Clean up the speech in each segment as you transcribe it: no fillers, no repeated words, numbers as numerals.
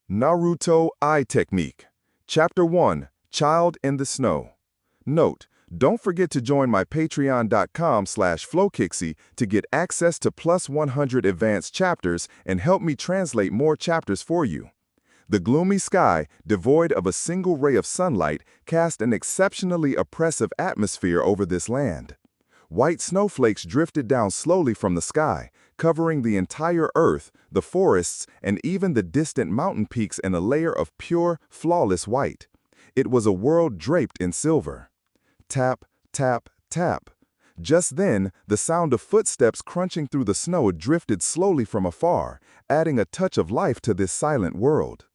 Naruto Eye Technique. Chapter 1, Child in the Snow. Note, don't forget to join my patreon.com/flowkixie to get access to plus 100 advanced chapters and help me translate more chapters for you. The gloomy sky, devoid of a single ray of sunlight, cast an exceptionally oppressive atmosphere over this land. White snowflakes drifted down slowly from the sky, covering the entire earth, the forests, and even the distant mountain peaks in a layer of pure, flawless white. It was a world draped in silver. Tap, tap, tap. Just then, the sound of footsteps crunching through the snow drifted slowly from afar, adding a touch of life to this silent world.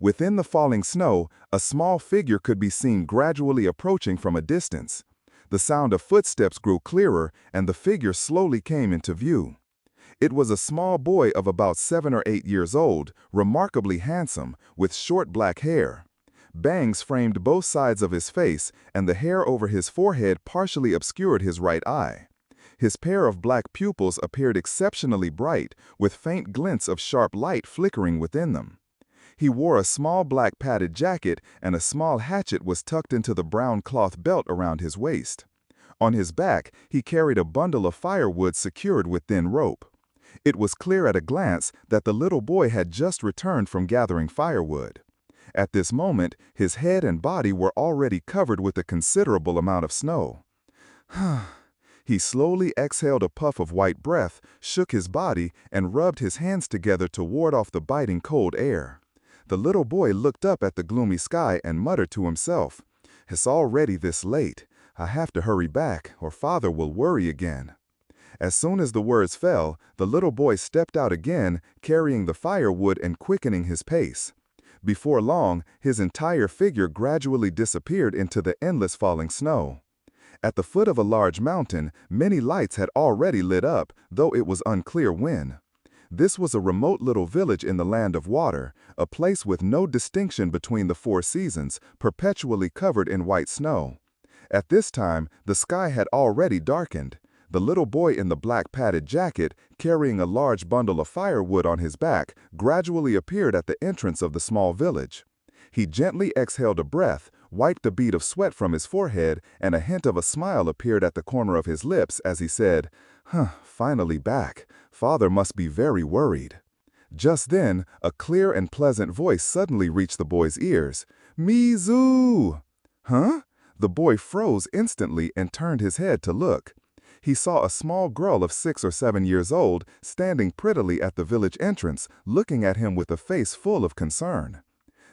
Within the falling snow, a small figure could be seen gradually approaching from a distance. The sound of footsteps grew clearer, and the figure slowly came into view. It was a small boy of about 7 or 8 years old, remarkably handsome, with short black hair. Bangs framed both sides of his face, and the hair over his forehead partially obscured his right eye. His pair of black pupils appeared exceptionally bright, with faint glints of sharp light flickering within them. He wore a small black padded jacket, and a small hatchet was tucked into the brown cloth belt around his waist. On his back, he carried a bundle of firewood secured with thin rope. It was clear at a glance that the little boy had just returned from gathering firewood. At this moment, his head and body were already covered with a considerable amount of snow. He slowly exhaled a puff of white breath, shook his body, and rubbed his hands together to ward off the biting cold air. The little boy looked up at the gloomy sky and muttered to himself, "It's already this late. I have to hurry back, or father will worry again." As soon as the words fell, the little boy stepped out again, carrying the firewood and quickening his pace. Before long, his entire figure gradually disappeared into the endless falling snow. At the foot of a large mountain, many lights had already lit up, though it was unclear when. This was a remote little village in the land of water, a place with no distinction between the 4 seasons, perpetually covered in white snow. At this time, the sky had already darkened. The little boy in the black padded jacket, carrying a large bundle of firewood on his back, gradually appeared at the entrance of the small village. He gently exhaled a breath, wiped a bead of sweat from his forehead, and a hint of a smile appeared at the corner of his lips as he said, "Finally back. Father must be very worried." Just then, a clear and pleasant voice suddenly reached the boy's ears. "Mizu!" "Huh?" The boy froze instantly and turned his head to look. He saw a small girl of 6 or 7 years old standing prettily at the village entrance, looking at him with a face full of concern.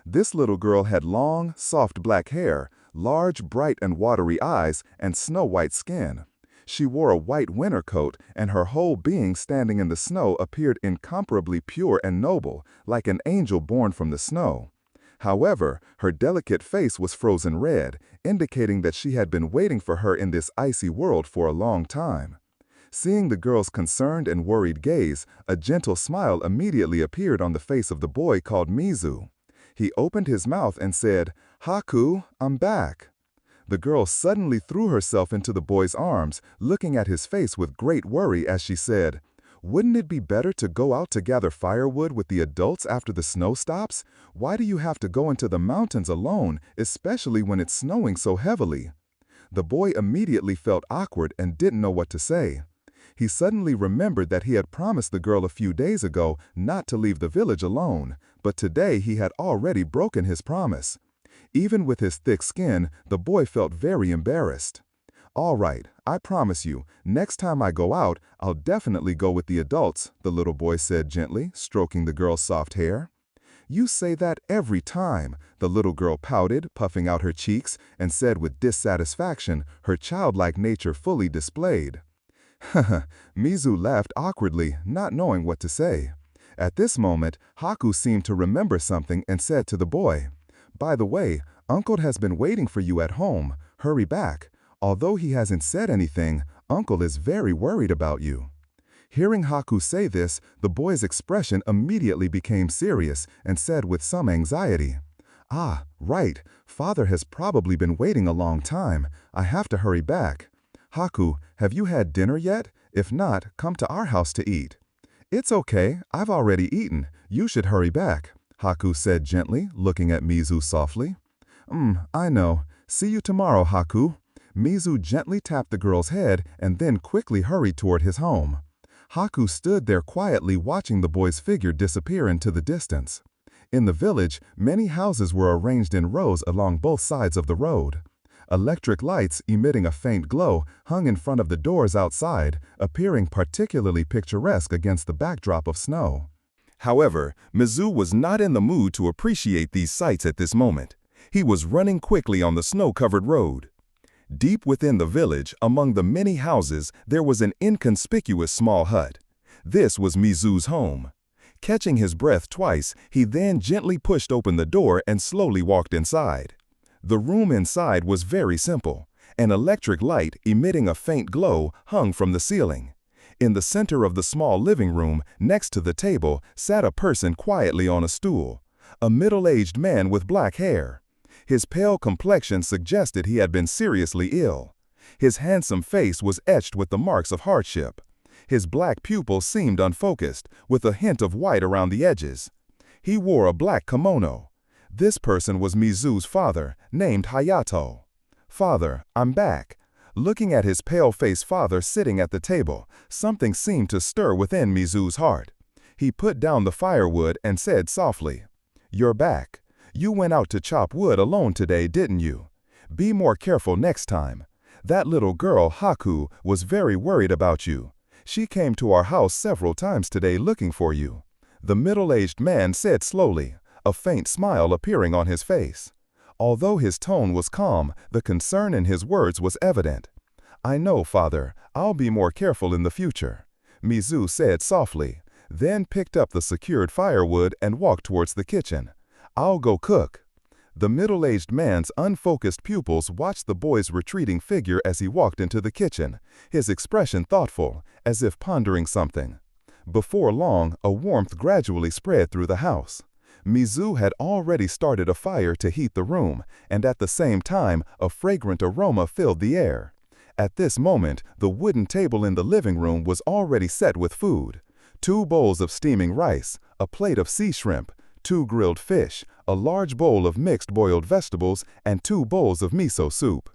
This little girl had long, soft black hair, large, bright and watery eyes, and snow-white skin. She wore a white winter coat, and her whole being standing in the snow appeared incomparably pure and noble, like an angel born from the snow. However, her delicate face was frozen red, indicating that she had been waiting for her in this icy world for a long time. Seeing the girl's concerned and worried gaze, a gentle smile immediately appeared on the face of the boy called Mizu. He opened his mouth and said, "Haku, I'm back." The girl suddenly threw herself into the boy's arms, looking at his face with great worry as she said, "Wouldn't it be better to go out to gather firewood with the adults after the snow stops? Why do you have to go into the mountains alone, especially when it's snowing so heavily?" The boy immediately felt awkward and didn't know what to say. He suddenly remembered that he had promised the girl a few days ago not to leave the village alone, but today he had already broken his promise. Even with his thick skin, the boy felt very embarrassed. "All right, I promise you, next time I go out, I'll definitely go with the adults," the little boy said gently, stroking the girl's soft hair. "You say that every time," the little girl pouted, puffing out her cheeks, and said with dissatisfaction, her childlike nature fully displayed. Mizu laughed awkwardly, not knowing what to say. At this moment, Haku seemed to remember something and said to the boy, "By the way, Uncle has been waiting for you at home. Hurry back. Although he hasn't said anything, Uncle is very worried about you." Hearing Haku say this, the boy's expression immediately became serious and said with some anxiety, "Ah, right. Father has probably been waiting a long time. I have to hurry back. Haku, have you had dinner yet? If not, come to our house to eat." "It's okay. I've already eaten. You should hurry back." Haku said gently, looking at Mizu softly. I know. See you tomorrow, Haku." Mizu gently tapped the girl's head and then quickly hurried toward his home. Haku stood there quietly watching the boy's figure disappear into the distance. In the village, many houses were arranged in rows along both sides of the road. Electric lights, emitting a faint glow, hung in front of the doors outside, appearing particularly picturesque against the backdrop of snow. However, Mizu was not in the mood to appreciate these sights at this moment. He was running quickly on the snow-covered road. Deep within the village, among the many houses, there was an inconspicuous small hut. This was Mizu's home. Catching his breath twice, he then gently pushed open the door and slowly walked inside. The room inside was very simple. An electric light, emitting a faint glow, hung from the ceiling. In the center of the small living room, next to the table, sat a person quietly on a stool. A middle-aged man with black hair. His pale complexion suggested he had been seriously ill. His handsome face was etched with the marks of hardship. His black pupils seemed unfocused, with a hint of white around the edges. He wore a black kimono. This person was Mizu's father, named Hayato. "Father, I'm back." Looking at his pale-faced father sitting at the table, something seemed to stir within Mizu's heart. He put down the firewood and said softly, "You're back. You went out to chop wood alone today, didn't you? Be more careful next time. That little girl, Haku, was very worried about you. She came to our house several times today looking for you." The middle-aged man said slowly, a faint smile appearing on his face. Although his tone was calm, the concern in his words was evident. "I know, Father. I'll be more careful in the future," Mizu said softly, then picked up the secured firewood and walked towards the kitchen. "I'll go cook." The middle-aged man's unfocused pupils watched the boy's retreating figure as he walked into the kitchen, his expression thoughtful, as if pondering something. Before long, a warmth gradually spread through the house. Mizu had already started a fire to heat the room, and at the same time, a fragrant aroma filled the air. At this moment, the wooden table in the living room was already set with food. 2 bowls of steaming rice, a plate of sea shrimp, 2 grilled fish, a large bowl of mixed boiled vegetables, and 2 bowls of miso soup.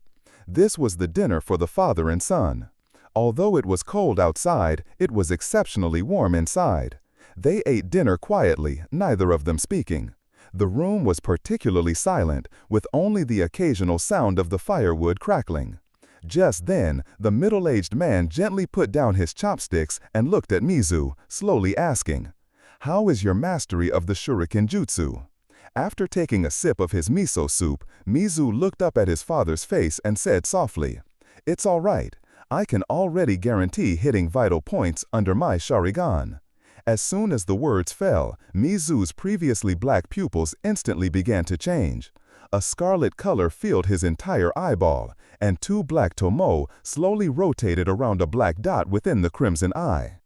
This was the dinner for the father and son. Although it was cold outside, it was exceptionally warm inside. They ate dinner quietly, neither of them speaking. The room was particularly silent, with only the occasional sound of the firewood crackling. Just then, the middle-aged man gently put down his chopsticks and looked at Mizu, slowly asking, "How is your mastery of the Shuriken Jutsu?" After taking a sip of his miso soup, Mizu looked up at his father's face and said softly, "It's all right. I can already guarantee hitting vital points under my Sharingan." As soon as the words fell, Mizu's previously black pupils instantly began to change. A scarlet color filled his entire eyeball, and 2 black tomo slowly rotated around a black dot within the crimson eye.